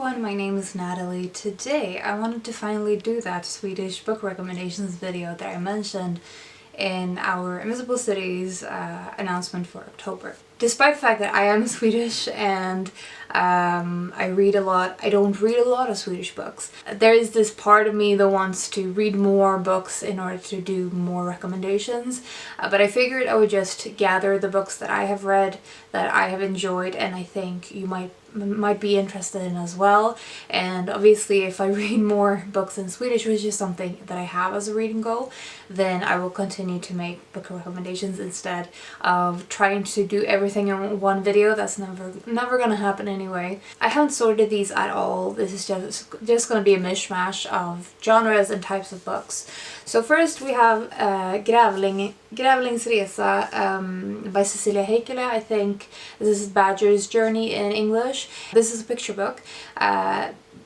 everyone, my name is Natalie. Today I wanted to finally do that Swedish book recommendations video that I mentioned in our Invisible Cities announcement for October. Despite the fact that I am Swedish and I read a lot, I don't read a lot of Swedish books. There is this part of me that wants to read more books in order to do more recommendations, but I figured I would just gather the books that I have read, that I have enjoyed, and I think you might be interested in as well. And obviously if I read more books in Swedish, which is something that I have as a reading goal, then I will continue to make book recommendations instead of trying to do everything in one video. That's never gonna happen anyway. I haven't sorted these at all. This is just gonna be a mishmash of genres and types of books. So first we have Grävlings Resa by Cecilia Heikkilä. I think this is Badger's Journey in English. This is a picture book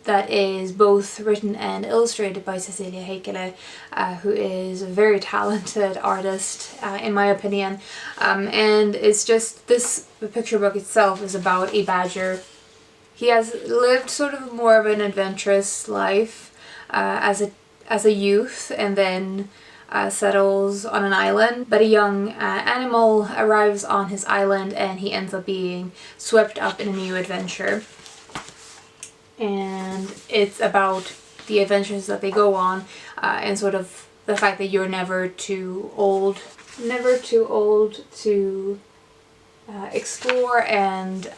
that is both written and illustrated by Cecilia Heikkilä, who is a very talented artist in my opinion. And it's just, the picture book itself is about a badger. He has lived sort of more of an adventurous life as a youth, and then settles on an island, but a young animal arrives on his island and he ends up being swept up in a new adventure. And it's about the adventures that they go on and sort of the fact that you're never too old to explore and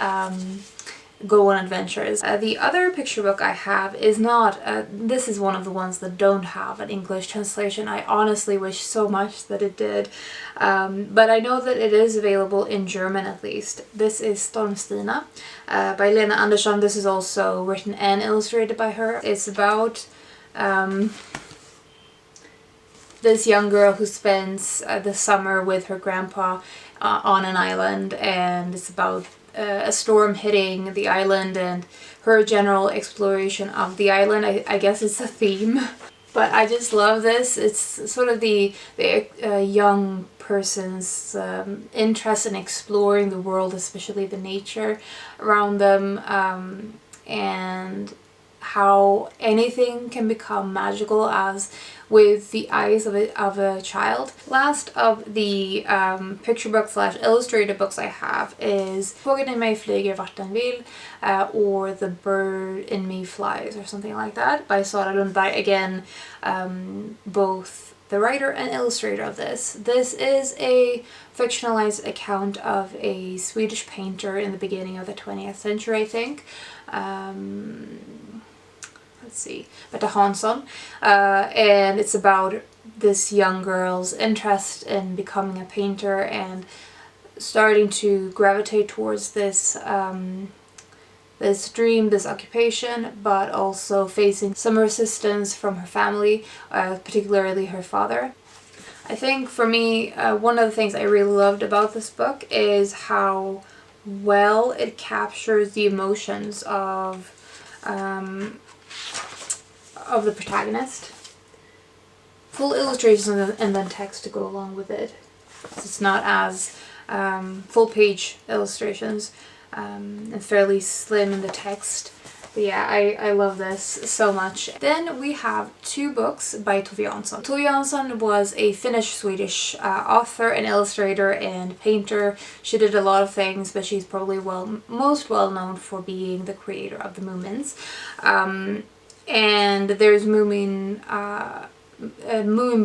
go on adventures. The other picture book I have is not, this is one of the ones that don't have an English translation. I honestly wish so much that it did, but I know that it is available in German at least. This is Stormstina by Lena Andersson. This is also written and illustrated by her. It's about this young girl who spends the summer with her grandpa on an island, and it's about a storm hitting the island and her general exploration of the island. I guess it's a theme. But I just love this. It's sort of the young person's interest in exploring the world, especially the nature around them, and how anything can become magical as with the eyes of a child. Last of the picture book / illustrated books I have is Fågeln i mig flyger vart den vill, or The Bird in Me Flies, or something like that, by Sara Lundberg. Again, both the writer and illustrator of this. This is a fictionalized account of a Swedish painter in the beginning of the 20th century, I think. Let's see, Berta Hansson, and it's about this young girl's interest in becoming a painter and starting to gravitate towards this this dream, this occupation, but also facing some resistance from her family, particularly her father. I think for me, one of the things I really loved about this book is how well it captures the emotions of the protagonist. Full illustrations and then text to go along with it. So it's not as full page illustrations and fairly slim in the text. But yeah, I love this so much. Then we have two books by Tove Jansson. Tove Jansson was a Finnish-Swedish author and illustrator and painter. She did a lot of things, but she's probably most well known for being the creator of the Moomins. And there's Moomin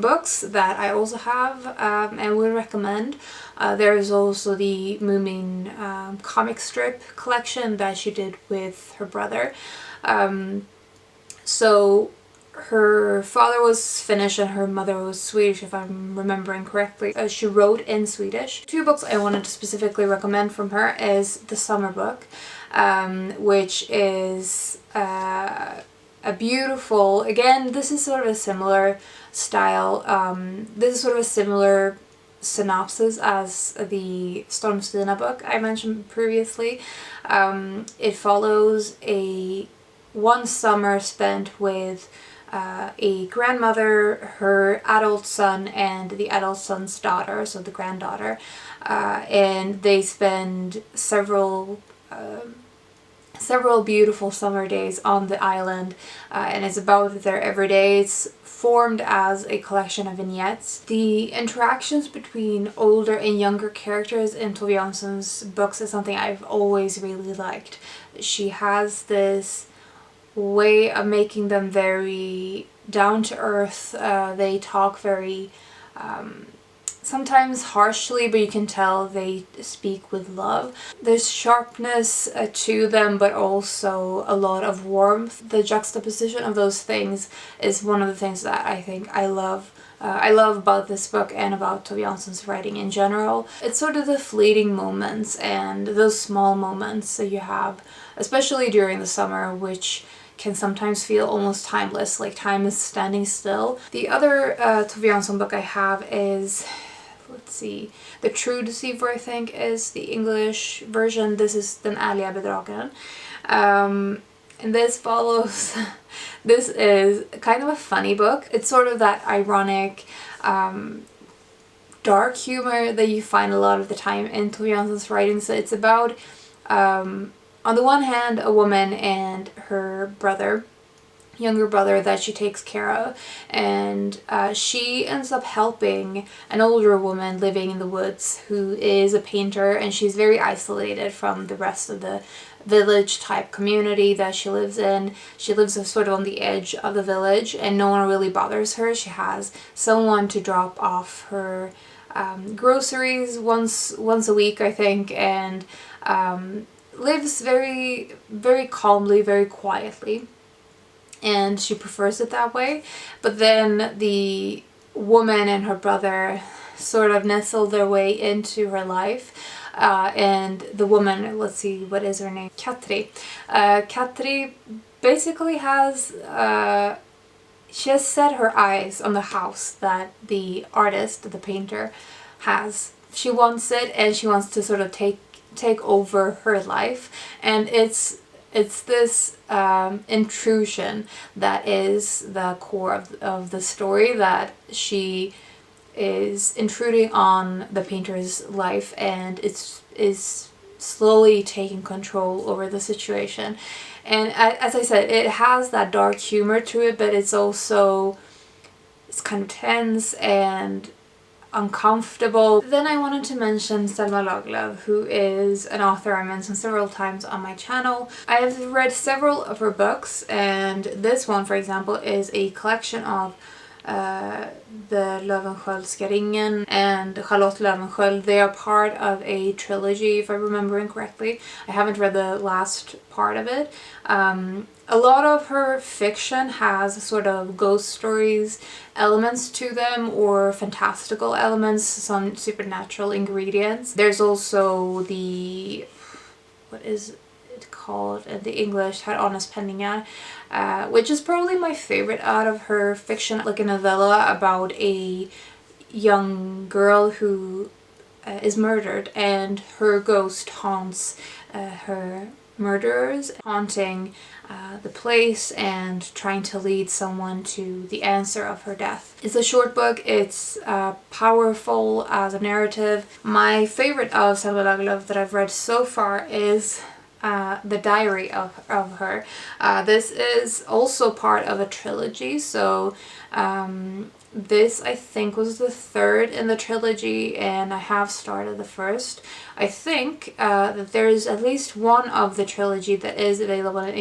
books that I also have and would recommend. There is also the Moomin comic strip collection that she did with her brother. So her father was Finnish and her mother was Swedish, if I'm remembering correctly. She wrote in Swedish. Two books I wanted to specifically recommend from her is The Summer Book, which is a beautiful, again, this is sort of a similar style, this is sort of a similar synopsis as the Stormstina book I mentioned previously. It follows one summer spent with a grandmother, her adult son, and the adult son's daughter, so the granddaughter, and they spend several several beautiful summer days on the island, and it's about their everyday. It's formed as a collection of vignettes. The interactions between older and younger characters in Tove Jansson's books is something I've always really liked. She has this way of making them very down to earth. They talk very sometimes harshly, but you can tell they speak with love. There's sharpness to them, but also a lot of warmth. The juxtaposition of those things is one of the things that I think I love about this book and about Tove Jansson's writing in general. It's sort of the fleeting moments and those small moments that you have, especially during the summer, which can sometimes feel almost timeless, like time is standing still. The other Tove Jansson book I have is, let's see, The True Deceiver, I think is the English version. This is Den ärliga bedragaren. And this follows, this is kind of a funny book. It's sort of that ironic, dark humor that you find a lot of the time in Tove Jansson's writing. So it's about, on the one hand, a woman and her brother, younger brother, that she takes care of, and she ends up helping an older woman living in the woods who is a painter, and she's very isolated from the rest of the village type community that she lives in. She lives sort of on the edge of the village and no one really bothers her. She has someone to drop off her groceries once a week, I think, and lives very, very calmly, very quietly, and she prefers it that way. But then the woman and her brother sort of nestle their way into her life, and the woman, let's see, what is her name? Katri. Katri basically has she has set her eyes on the house that the artist, the painter, has. She wants it, and she wants to sort of take over her life, and it's this intrusion that is the core of the story, that she is intruding on the painter's life, and is slowly taking control over the situation. And as I said, it has that dark humor to it, but it's kind of tense and uncomfortable. Then I wanted to mention Selma Lagerlöf, who is an author I mentioned several times on my channel. I have read several of her books, and this one, for example, is a collection of the Löwensköldska ringen and Charlotte Löwensköld. They are part of a trilogy, if I'm remembering correctly. I haven't read the last part of it. A lot of her fiction has sort of ghost stories elements to them, or fantastical elements, some supernatural ingredients. There's also the, what is it called in the English, Her Honest Penningar, which is probably my favorite out of her fiction, like a novella about a young girl who is murdered, and her ghost haunts her murderers, haunting the place and trying to lead someone to the answer of her death. It's a short book, it's powerful as a narrative. My favorite of Selma Lagerlöf that I've read so far is the diary of her. This is also part of a trilogy, so this I think was the third in the trilogy, and I have started the first. I think that there's at least one of the trilogy that is available in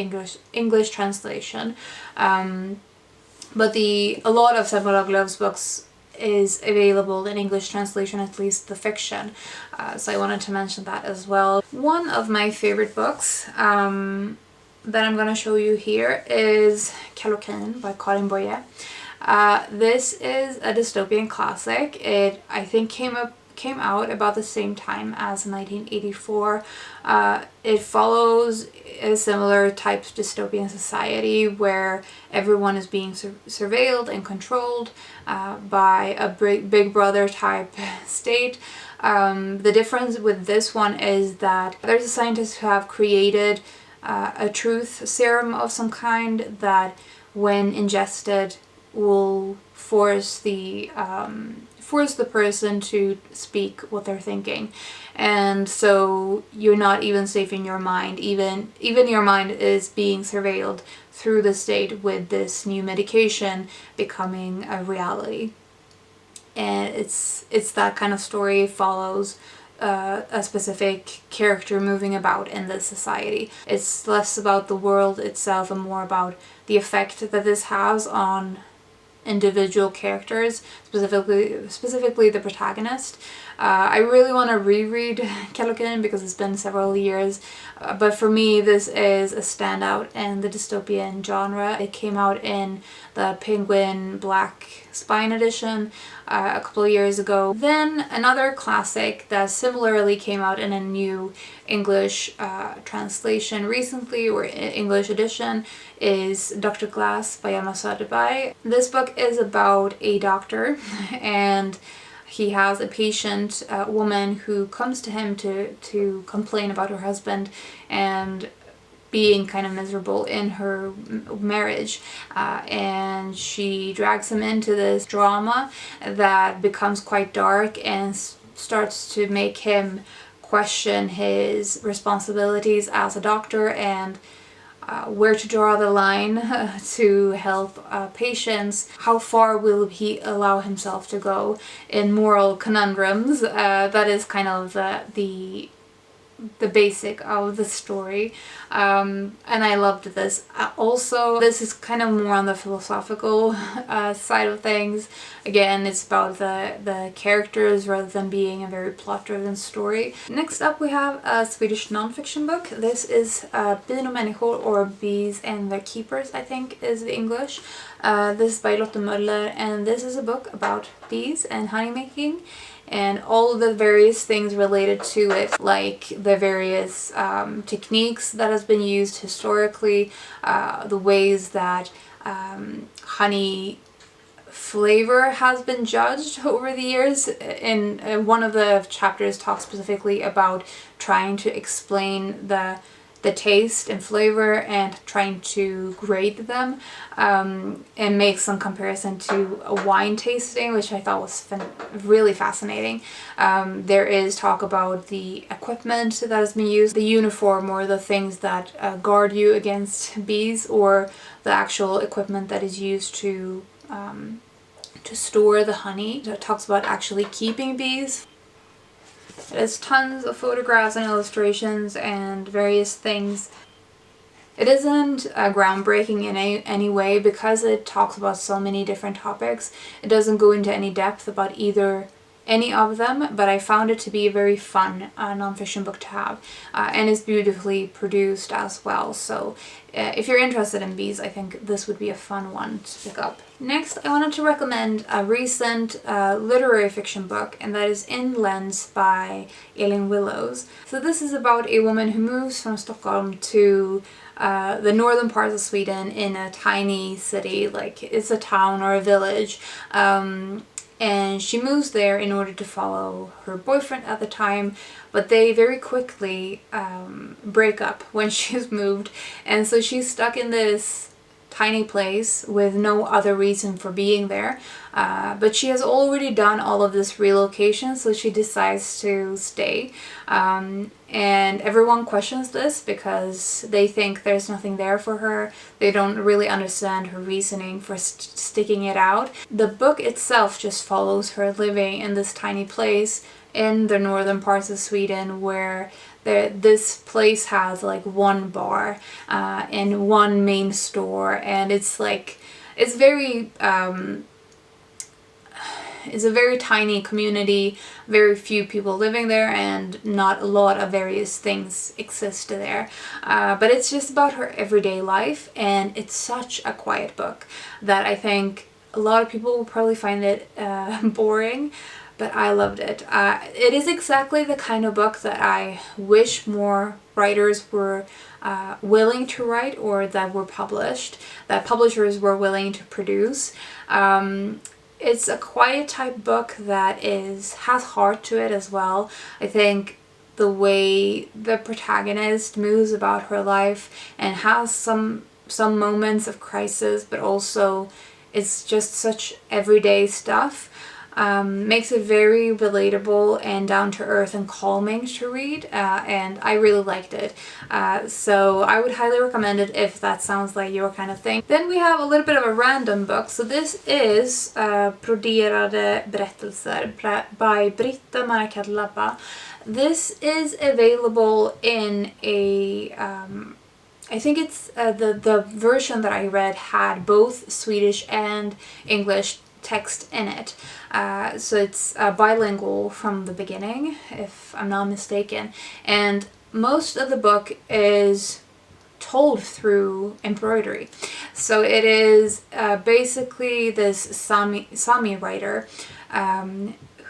English translation, but a lot of Selma Lagerlöf's books is available in English translation, at least the fiction, so I wanted to mention that as well. One of my favorite books that I'm gonna show you here is Kallocain by Karin Boye. This is a dystopian classic. It, I think, came out about the same time as 1984. It follows a similar type of dystopian society where everyone is being surveilled and controlled by a big brother type state. The difference with this one is that there's a scientist who have created a truth serum of some kind that, when ingested, will force force the person to speak what they're thinking. And so you're not even safe in your mind. Even your mind is being surveilled through the state with this new medication becoming a reality. And it's that kind of story. It follows a specific character moving about in this society. It's less about the world itself and more about the effect that this has on individual characters, specifically the protagonist. I really want to reread Kelokin because it's been several years, but for me this is a standout in the dystopian genre. It came out in the Penguin Black Spine edition a couple of years ago. Then another classic that similarly came out in a new English translation recently, or English edition, is Dr. Glass by Emma Söderberg. This book is about a doctor and he has a patient, a woman who comes to him to complain about her husband and being kind of miserable in her marriage, and she drags him into this drama that becomes quite dark and starts to make him question his responsibilities as a doctor and where to draw the line to help patients. How far will he allow himself to go in moral conundrums? That is kind of the basic of the story, and I loved this. Also, this is kind of more on the philosophical side of things. Again, it's about the characters rather than being a very plot-driven story. Next up we have a Swedish non-fiction book. This is Bin och människor, or Bees and Their Keepers, I think is the English. This is by Lotte Möller, and this is a book about bees and honey making and all the various things related to it, like the various techniques that has been used historically, the ways that honey flavor has been judged over the years. In one of the chapters talks specifically about trying to explain the taste and flavor and trying to grade them, and make some comparison to a wine tasting, which I thought was really fascinating. There is talk about the equipment that has been used, the uniform or the things that guard you against bees, or the actual equipment that is used to store the honey. It talks about actually keeping bees. There's tons of photographs and illustrations and various things. It isn't groundbreaking in any way because it talks about so many different topics. It doesn't go into any depth about any of them, but I found it to be a very fun non-fiction book to have, and it's beautifully produced as well. So if you're interested in bees, I think this would be a fun one to pick up. Next, I wanted to recommend a recent literary fiction book, and that is Inlands by Elin Willows. So this is about a woman who moves from Stockholm to the northern parts of Sweden in a tiny city, like it's a town or a village. And she moves there in order to follow her boyfriend at the time, but they very quickly break up when she's moved, and so she's stuck in this tiny place with no other reason for being there. But she has already done all of this relocation, so she decides to stay. And everyone questions this because they think there's nothing there for her. They don't really understand her reasoning for sticking it out. The book itself just follows her living in this tiny place in the northern parts of Sweden, where this place has like one bar and one main store, and it's a very tiny community, very few people living there, and not a lot of various things exist there. But it's just about her everyday life, and it's such a quiet book that I think a lot of people will probably find it boring, but I loved it. It is exactly the kind of book that I wish more writers were willing to write, or that were published, that publishers were willing to produce. It's a quiet type book that has heart to it as well. I think the way the protagonist moves about her life and has some moments of crisis, but also it's just such everyday stuff. Makes it very relatable and down to earth and calming to read, and I really liked it. So I would highly recommend it if that sounds like your kind of thing. Then we have a little bit of a random book. So this is Broderade berättelser by Britta Maracat-Lappa. This is available in a I think it's the version that I read had both Swedish and English text in it. So it's bilingual from the beginning, if I'm not mistaken. And most of the book is told through embroidery. So it is basically this Sami writer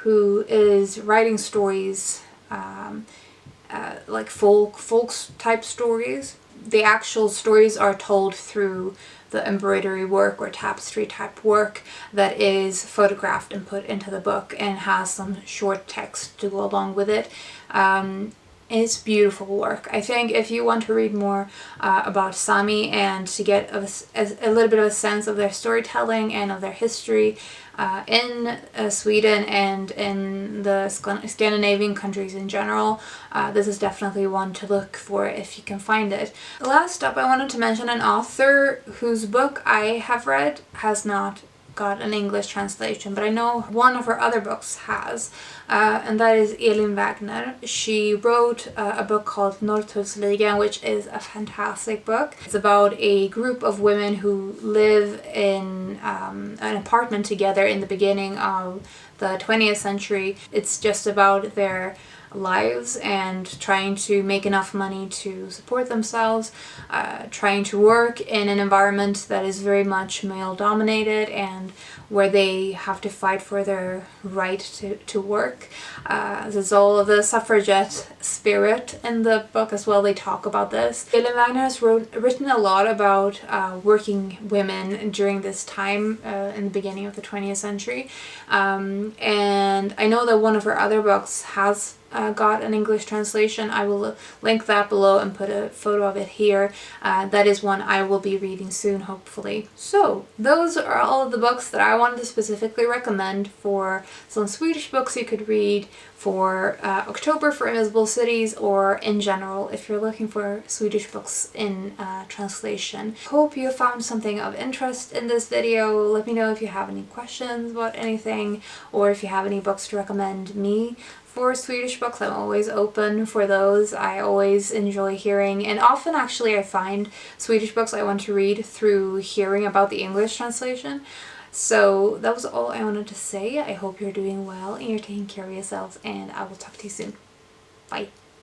who is writing stories like folks type stories. The actual stories are told through the embroidery work or tapestry type work that is photographed and put into the book and has some short text to go along with it. It's beautiful work. I think if you want to read more about Sami and to get a little bit of a sense of their storytelling and of their history in Sweden and in the Scandinavian countries in general, this is definitely one to look for if you can find it. Last up, I wanted to mention an author whose book I have read has not got an English translation, but I know one of her other books has, and that is Elin Wagner. She wrote a book called Norrtullsligan, which is a fantastic book. It's about a group of women who live in an apartment together in the beginning of the 20th century. It's just about their lives and trying to make enough money to support themselves, trying to work in an environment that is very much male dominated and where they have to fight for their right to work. There's all of the suffragette spirit in the book as well. They talk about this. Elin Wagner has written a lot about working women during this time in the beginning of the 20th century, and I know that one of her other books has got an English translation. I will link that below and put a photo of it here. That is one I will be reading soon, hopefully. So those are all of the books that I wanted to specifically recommend for some Swedish books you could read for October for Invisible Cities, or in general if you're looking for Swedish books in translation. Hope you found something of interest in this video. Let me know if you have any questions about anything, or if you have any books to recommend me for Swedish books. I'm always open for those. I always enjoy hearing, and often actually I find Swedish books I want to read through hearing about the English translation. So that was all I wanted to say. I hope you're doing well and you're taking care of yourselves, and I will talk to you soon. Bye.